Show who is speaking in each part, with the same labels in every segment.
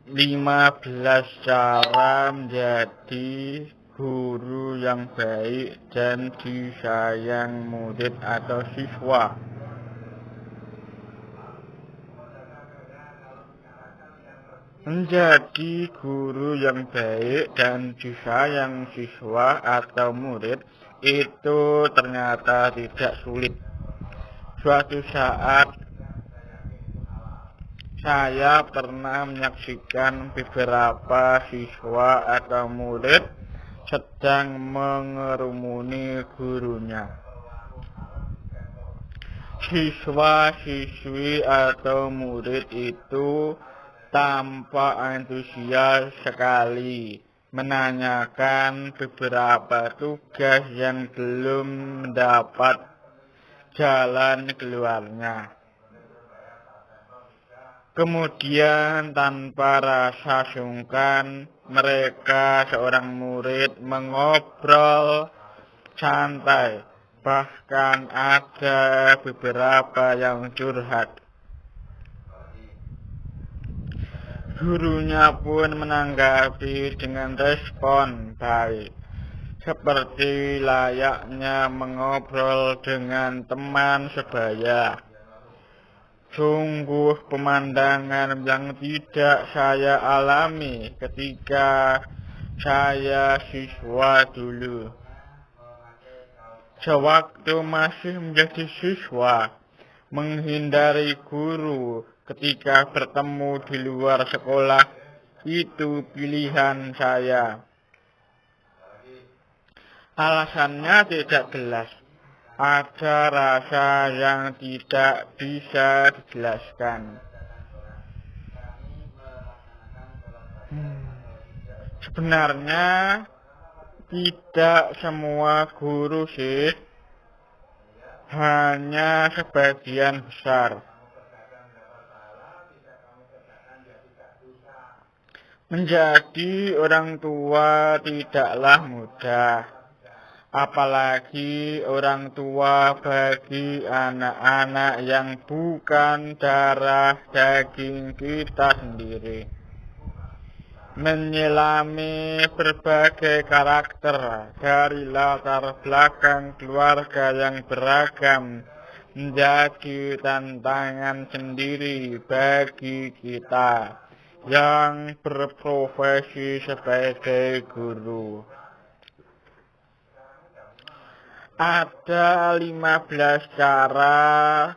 Speaker 1: 15 cara menjadi guru yang baik dan disayang murid atau siswa. Menjadi guru yang baik dan disayang siswa atau murid itu ternyata tidak sulit. Suatu saat saya pernah menyaksikan beberapa siswa atau murid sedang mengerumuni gurunya. Siswa-siswi atau murid itu tampak antusias sekali menanyakan beberapa tugas yang belum mendapat jalan keluarnya. Kemudian tanpa rasa sungkan, mereka seorang murid mengobrol santai. Bahkan ada beberapa yang curhat. Gurunya pun menanggapi dengan respon baik, seperti layaknya mengobrol dengan teman sebaya. Sungguh pemandangan yang tidak saya alami ketika saya siswa dulu. Sewaktu masih menjadi siswa, menghindari guru ketika bertemu di luar sekolah itu pilihan saya. Alasannya tidak jelas. Ada rasa yang tidak bisa dijelaskan. Sebenarnya tidak semua guru sih, hanya sebagian besar. Menjadi orang tua tidaklah mudah. Apalagi orang tua bagi anak-anak yang bukan darah daging kita sendiri. Menyelami berbagai karakter dari latar belakang keluarga yang beragam menjadi tantangan sendiri bagi kita yang berprofesi sebagai guru. Ada 15 cara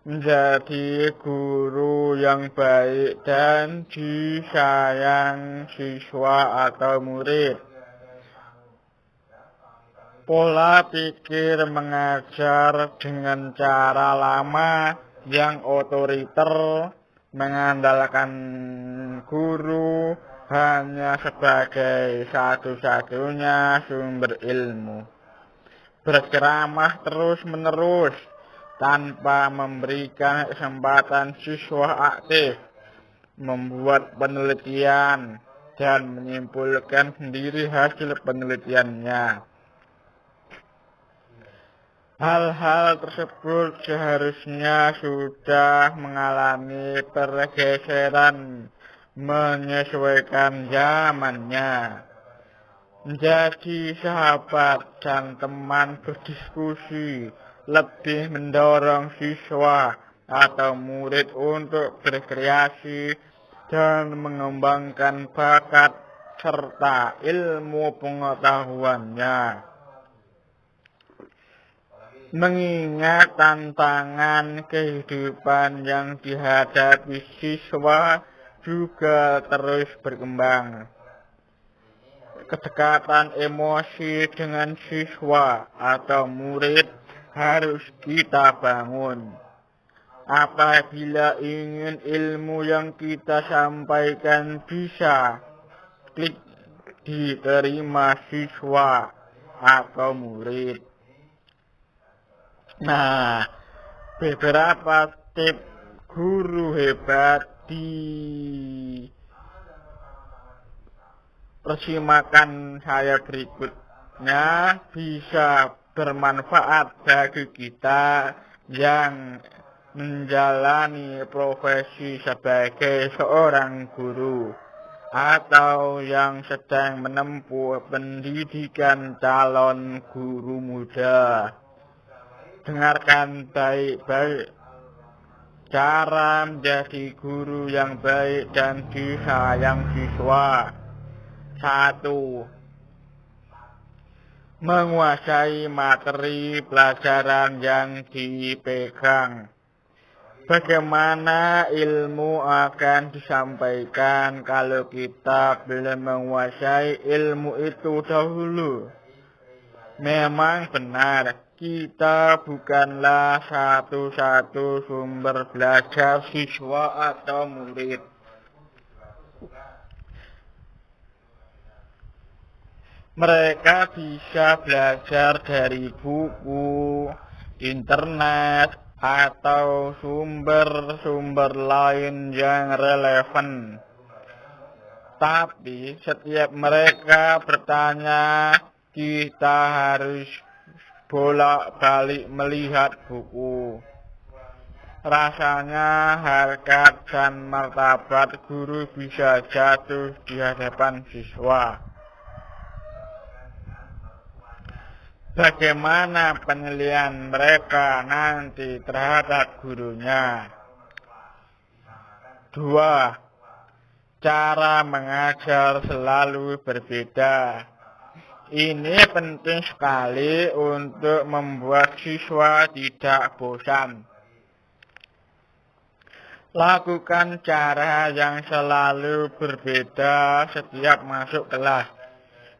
Speaker 1: menjadi guru yang baik dan disayang siswa atau murid. Pola pikir mengajar dengan cara lama yang otoriter, mengandalkan guru hanya sebagai satu-satunya sumber ilmu. Berceramah terus-menerus tanpa memberikan kesempatan siswa aktif, membuat penelitian, dan menyimpulkan sendiri hasil penelitiannya. Hal-hal tersebut seharusnya sudah mengalami pergeseran menyesuaikan zamannya. Menjadi sahabat dan teman berdiskusi lebih mendorong siswa atau murid untuk berkreasi dan mengembangkan bakat serta ilmu pengetahuannya. Mengingat tantangan kehidupan yang dihadapi siswa juga terus berkembang. Kedekatan emosi dengan siswa atau murid harus kita bangun. Apabila ingin ilmu yang kita sampaikan bisa diterima siswa atau murid. Nah, beberapa tips guru hebat di persimakan saya berikutnya bisa bermanfaat bagi kita yang menjalani profesi sebagai seorang guru. atau yang sedang menempuh pendidikan calon guru muda. Dengarkan baik-baik cara menjadi guru yang baik dan disayang siswa. 1. Menguasai materi pelajaran yang dipegang. Bagaimana ilmu akan disampaikan kalau kita belum menguasai ilmu itu dahulu? Memang benar, kita bukanlah satu-satu sumber belajar siswa atau murid. Mereka bisa belajar dari buku, internet, atau sumber-sumber lain yang relevan. Tapi setiap mereka bertanya, kita harus bolak-balik melihat buku. Rasanya harkat dan martabat guru bisa jatuh di hadapan siswa. Bagaimana penilaian mereka nanti terhadap gurunya? 2. Cara mengajar selalu berbeda. Ini penting sekali untuk membuat siswa tidak bosan. Lakukan cara yang selalu berbeda setiap masuk kelas.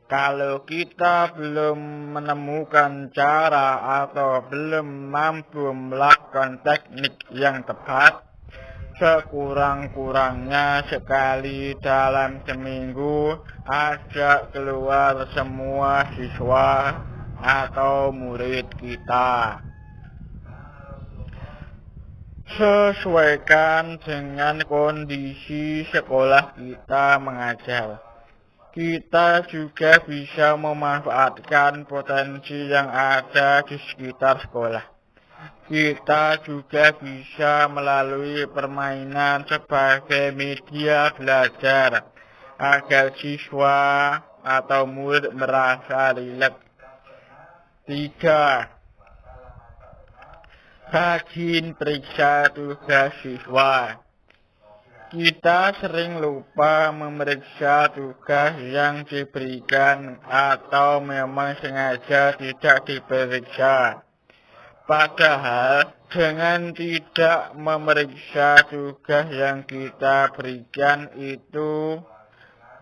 Speaker 1: Kalau kita belum menemukan cara atau belum mampu melakukan teknik yang tepat, sekurang-kurangnya sekali dalam seminggu ajak keluar semua siswa atau murid kita. Sesuaikan dengan kondisi sekolah kita mengajar. Kita juga bisa memanfaatkan potensi yang ada di sekitar sekolah. Kita juga bisa melalui permainan sebagai media belajar agar siswa atau murid merasa rileks. 3. Rajin periksa tugas siswa. Kita sering lupa memeriksa tugas yang diberikan atau memang sengaja tidak diperiksa. Padahal dengan tidak memeriksa tugas yang kita berikan itu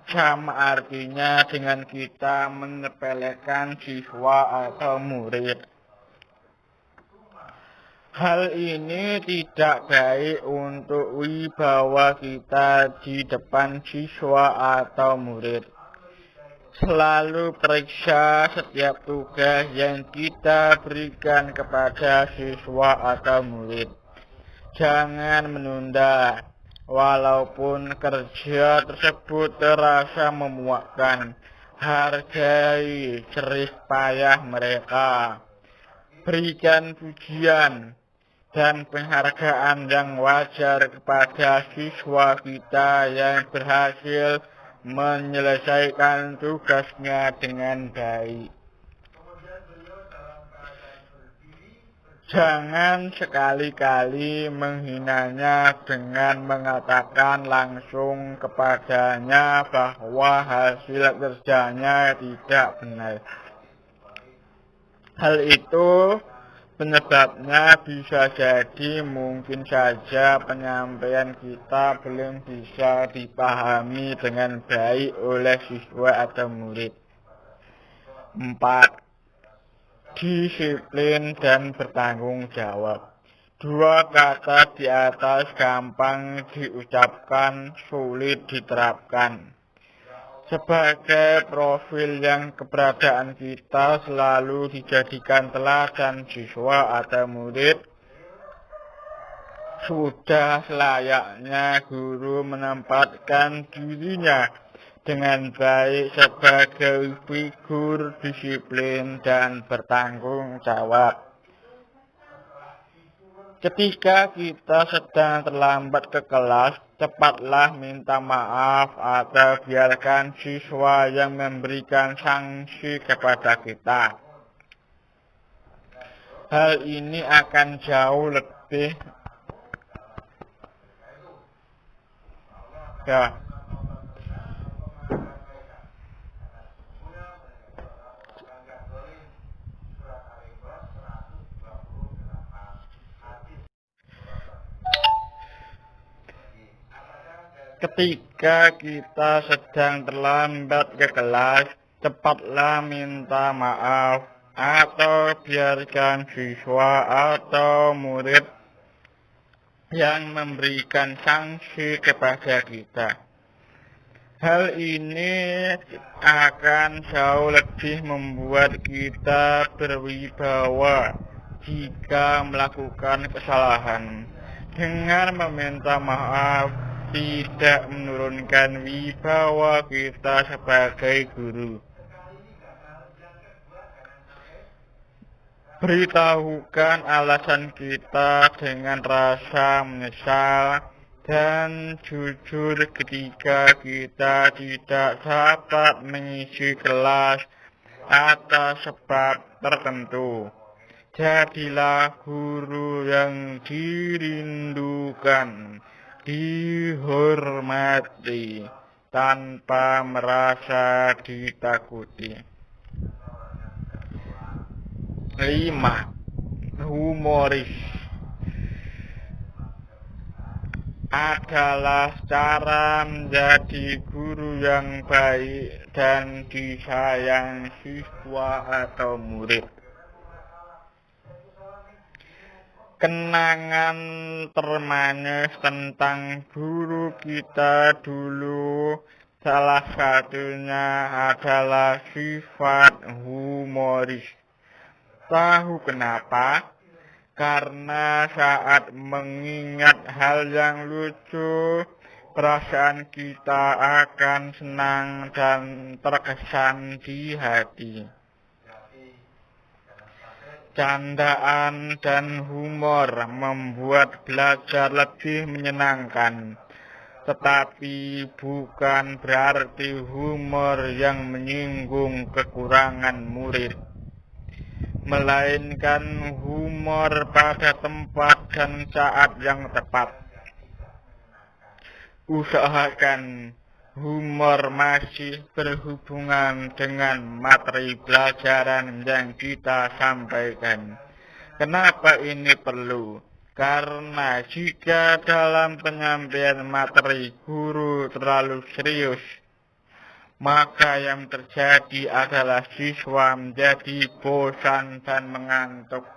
Speaker 1: sama artinya dengan kita menyepelekan siswa atau murid. Hal ini tidak baik untuk wibawa kita di depan siswa atau murid. Selalu periksa setiap tugas yang kita berikan kepada siswa atau murid. Jangan menunda, walaupun kerja tersebut terasa memuakkan. Hargai jerih payah mereka. Berikan pujian dan penghargaan yang wajar kepada siswa kita yang berhasil menyelesaikan tugasnya dengan baik. Jangan sekali-kali menghinanya dengan mengatakan langsung kepadanya bahwa hasil kerjanya tidak benar. Hal itu penyebabnya bisa jadi mungkin saja penyampaian kita belum bisa dipahami dengan baik oleh siswa atau murid. 4. Disiplin dan bertanggung jawab. 2 kata di atas gampang diucapkan, sulit diterapkan. Sebagai profil yang keberadaan kita selalu dijadikan teladan siswa atau murid, sudah selayaknya guru menempatkan dirinya dengan baik sebagai figur disiplin dan bertanggung jawab. Ketika kita sedang terlambat ke kelas, cepatlah minta maaf atau biarkan siswa yang memberikan sanksi kepada kita. Hal ini akan jauh lebih Ketika kita sedang terlambat ke kelas, cepatlah minta maaf atau biarkan siswa atau murid yang memberikan sanksi kepada kita. Hal ini akan jauh lebih membuat kita berwibawa jika melakukan kesalahan. Dengan meminta maaf, tidak menurunkan wibawa kita sebagai guru. Beritahukan alasan kita dengan rasa menyesal dan jujur ketika kita tidak dapat mengisi kelas atas sebab tertentu. Jadilah guru yang dirindukan, dihormati tanpa merasa ditakuti. 5. Humoris adalah cara menjadi guru yang baik dan disayang siswa atau murid. Kenangan termanis tentang guru kita dulu, salah satunya adalah sifat humoris. Tahu kenapa? Karena saat mengingat hal yang lucu, perasaan kita akan senang dan terkesan di hati. Candaan dan humor membuat belajar lebih menyenangkan, tetapi bukan berarti humor yang menyinggung kekurangan murid, melainkan humor pada tempat dan saat yang tepat. Usahakan humor masih berhubungan dengan materi pelajaran yang kita sampaikan. Kenapa ini perlu? Karena jika dalam penyampaian materi guru terlalu serius, maka yang terjadi adalah siswa menjadi bosan dan mengantuk.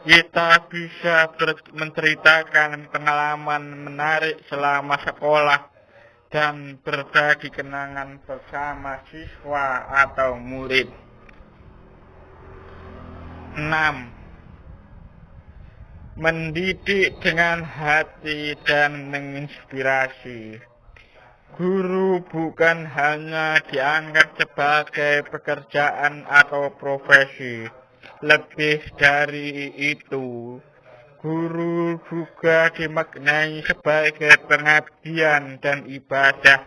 Speaker 1: Kita bisa menceritakan pengalaman menarik selama sekolah dan berbagi kenangan bersama siswa atau murid. 6. Mendidik dengan hati dan menginspirasi. Guru bukan hanya dianggap sebagai pekerjaan atau profesi. Lebih dari itu, guru juga dimaknai sebagai pengabdian dan ibadah.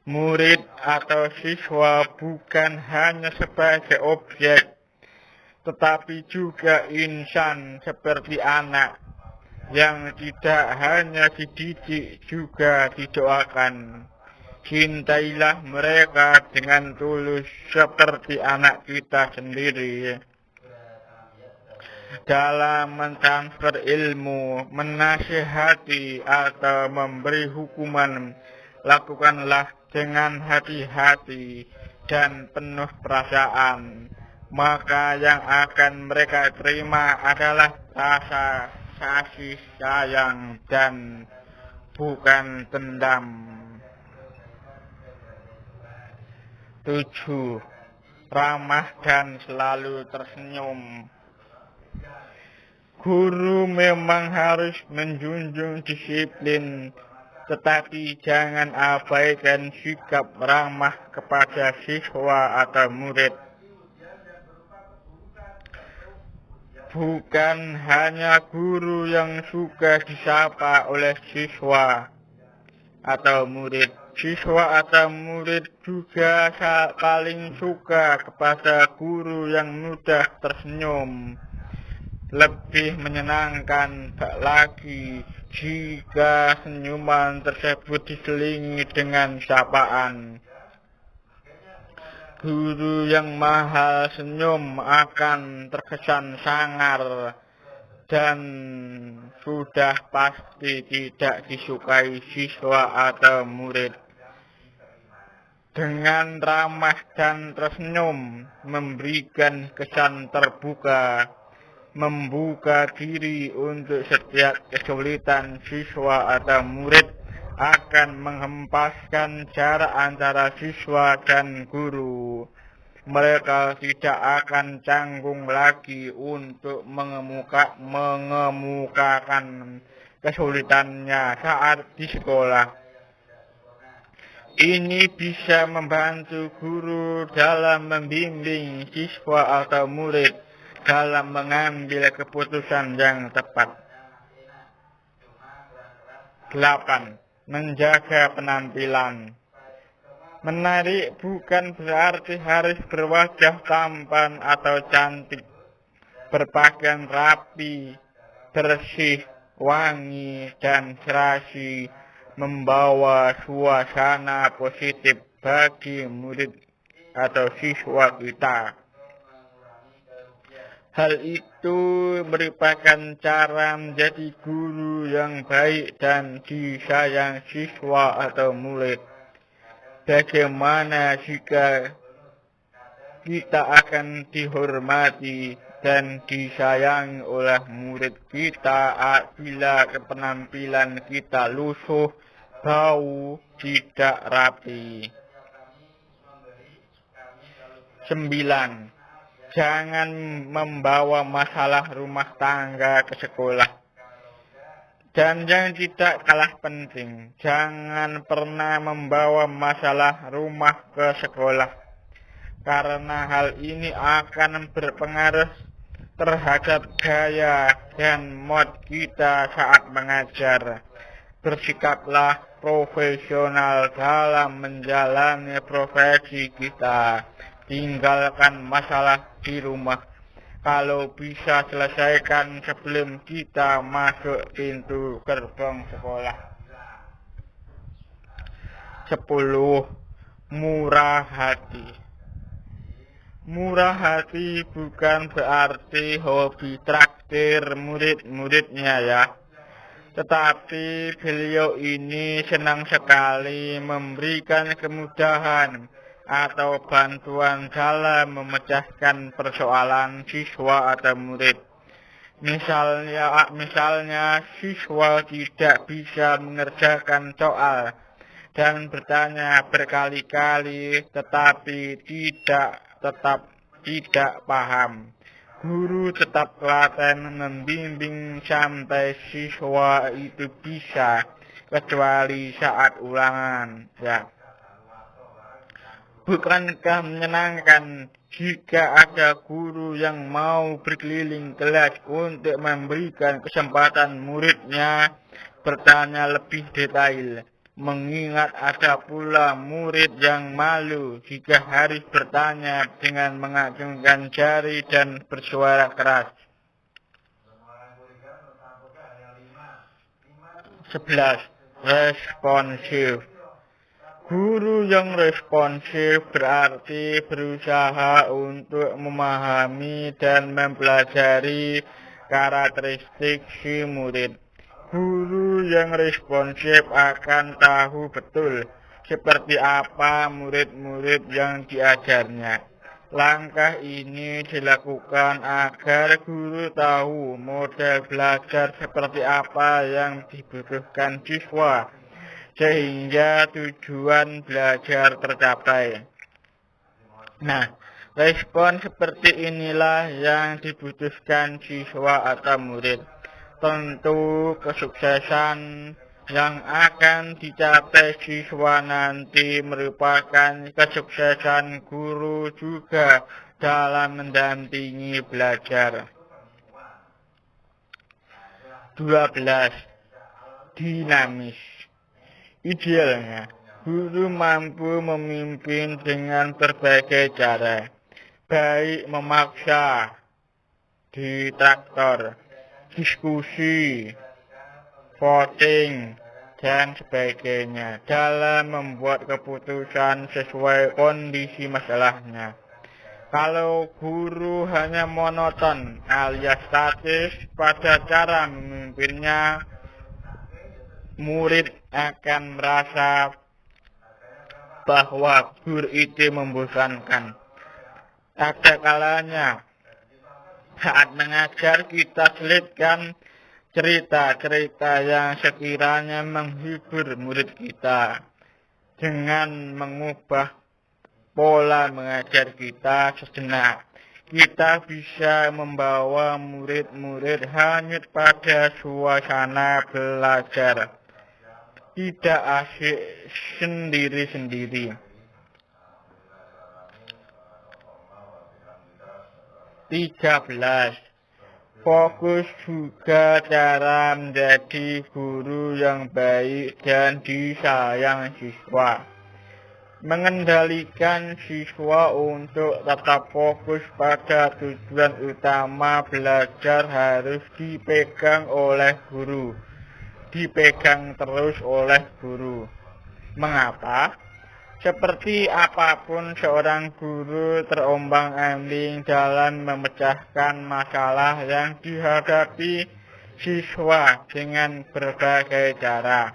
Speaker 1: Murid atau siswa bukan hanya sebagai objek, tetapi juga insan seperti anak yang tidak hanya dididik, juga didoakan. Cintailah mereka dengan tulus seperti anak kita sendiri. Dalam mentransfer ilmu, menasihati atau memberi hukuman, lakukanlah dengan hati-hati dan penuh perasaan. Maka yang akan mereka terima adalah rasa kasih sayang dan bukan dendam. 7. Ramah dan selalu tersenyum. Guru memang harus menjunjung disiplin, tetapi jangan abaikan sikap ramah kepada siswa atau murid. bukan hanya guru yang suka disapa oleh siswa atau murid. Siswa atau murid juga paling suka kepada guru yang mudah tersenyum. Lebih menyenangkan lagi jika senyuman tersebut diselingi dengan sapaan. Guru yang mahal senyum akan terkesan sangar dan sudah pasti tidak disukai siswa atau murid. Dengan ramah dan tersenyum, memberikan kesan terbuka, membuka diri untuk setiap kesulitan siswa atau murid akan menghempaskan jarak antara siswa dan guru. Mereka tidak akan canggung lagi untuk mengemukakan kesulitannya saat di sekolah. Ini bisa membantu guru dalam membimbing siswa atau murid dalam mengambil keputusan yang tepat. 8. Menjaga penampilan. Menarik bukan berarti harus berwajah tampan atau cantik, berpakaian rapi, bersih, wangi, dan serasi, membawa suasana positif bagi murid atau siswa kita. Hal itu merupakan cara menjadi guru yang baik dan disayang siswa atau murid. Bagaimana jika kita akan dihormati dan disayangi oleh murid kita apabila penampilan kita lusuh, bau, tidak rapi. 9. Jangan membawa masalah rumah tangga ke sekolah. Dan yang tidak kalah penting, jangan pernah membawa masalah rumah ke sekolah. Karena hal ini akan berpengaruh terhadap gaya dan mood kita saat mengajar. Bersikaplah profesional dalam menjalani profesi kita. Tinggalkan masalah di rumah. Kalau bisa selesaikan sebelum kita masuk pintu gerbang sekolah. 10. Murah hati. Murah hati bukan berarti hobi traktir murid-muridnya ya. Tetapi beliau ini senang sekali memberikan kemudahan atau bantuan dalam memecahkan persoalan siswa atau murid. Misalnya siswa tidak bisa mengerjakan soal dan bertanya berkali-kali tetapi tetap tidak paham. Guru tetap telaten membimbing sampai siswa itu bisa, kecuali saat ulangan. Ya. Bukankah menyenangkan jika ada guru yang mau berkeliling kelas untuk memberikan kesempatan muridnya bertanya lebih detail, mengingat ada pula murid yang malu jika harus bertanya dengan mengacungkan jari dan bersuara keras. 11. Responsif. Guru yang responsif berarti berusaha untuk memahami dan mempelajari karakteristik si murid. Guru yang responsif akan tahu betul seperti apa murid-murid yang diajarnya. Langkah ini dilakukan agar guru tahu model belajar seperti apa yang dibutuhkan siswa, sehingga tujuan belajar tercapai. Nah, respon seperti inilah yang dibutuhkan siswa atau murid. Tentu kesuksesan yang akan dicapai siswa nanti merupakan kesuksesan guru juga dalam mendampingi belajar. 12. Dinamis. Idealnya, guru mampu memimpin dengan berbagai cara, baik memaksa, ditraktor, diskusi, voting, dan sebagainya dalam membuat keputusan sesuai kondisi masalahnya. Kalau guru hanya monoton alias statis pada cara memimpinnya, murid akan merasa bahwa guru itu membosankan. Ada kalanya saat mengajar kita selipkan cerita-cerita yang sekiranya menghibur murid kita dengan mengubah pola mengajar kita sejenak. Kita bisa membawa murid-murid hanyut pada suasana belajar, tidak asyik sendiri-sendiri. 13. Fokus juga cara menjadi guru yang baik dan disayang siswa. Mengendalikan siswa untuk tetap fokus pada tujuan utama belajar harus dipegang oleh guru. Dipegang terus oleh guru. Mengapa? Seperti apapun seorang guru terombang-ambing dalam memecahkan masalah yang dihadapi siswa dengan berbagai cara.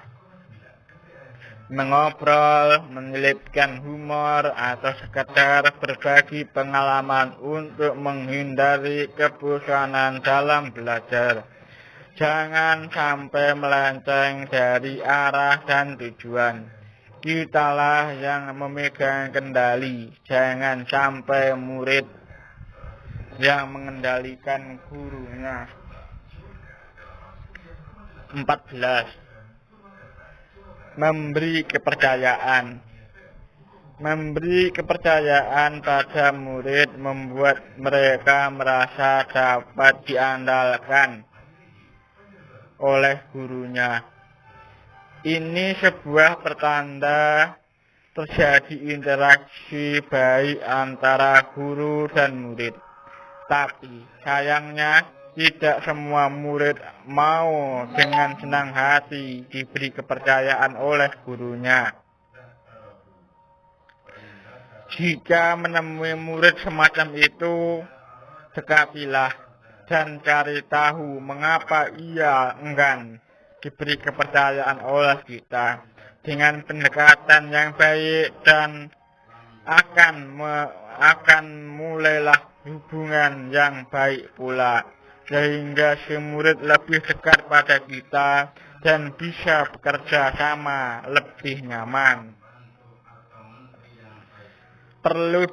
Speaker 1: Mengobrol, menyelipkan humor, atau sekedar berbagi pengalaman untuk menghindari kebosanan dalam belajar. Jangan sampai melenceng dari arah dan tujuan. Kitalah yang memegang kendali, jangan sampai murid yang mengendalikan gurunya. 14. Memberi kepercayaan. Memberi kepercayaan pada murid membuat mereka merasa dapat diandalkan oleh gurunya. Ini sebuah pertanda terjadi interaksi baik antara guru dan murid. Tapi sayangnya tidak semua murid mau dengan senang hati diberi kepercayaan oleh gurunya. Jika menemui murid semacam itu, dekatilah dan cari tahu mengapa ia enggan diberi kepercayaan oleh kita. Dengan pendekatan yang baik dan akan mulailah hubungan yang baik pula, sehingga si murid lebih dekat pada kita dan bisa bekerja sama lebih nyaman. Perlu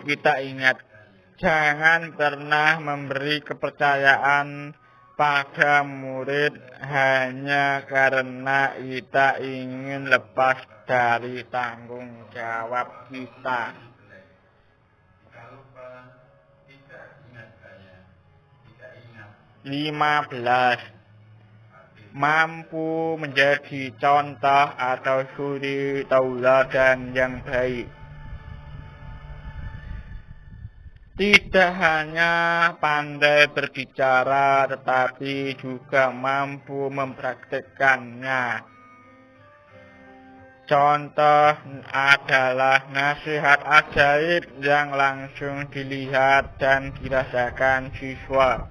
Speaker 1: kita ingat, jangan pernah memberi kepercayaan pada murid hanya karena kita ingin lepas dari tanggung jawab kita. 15. Mampu menjadi contoh atau suri tauladan yang baik. Tidak hanya pandai berbicara, tetapi juga mampu mempraktikkannya. Contoh adalah nasihat ajaib yang langsung dilihat dan dirasakan siswa.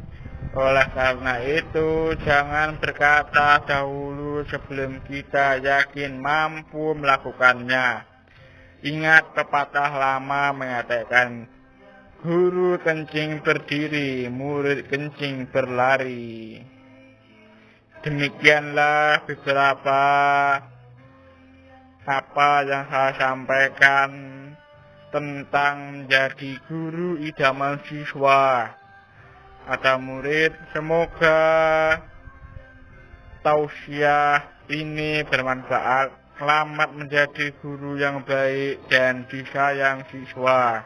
Speaker 1: Oleh karena itu, jangan berkata dahulu sebelum kita yakin mampu melakukannya. Ingat pepatah lama mengatakan, guru kencing berdiri, murid kencing berlari. Demikianlah beberapa apa yang saya sampaikan tentang menjadi guru idaman siswa atau murid. Semoga tausiah ini bermanfaat. Selamat menjadi guru yang baik dan disayang siswa.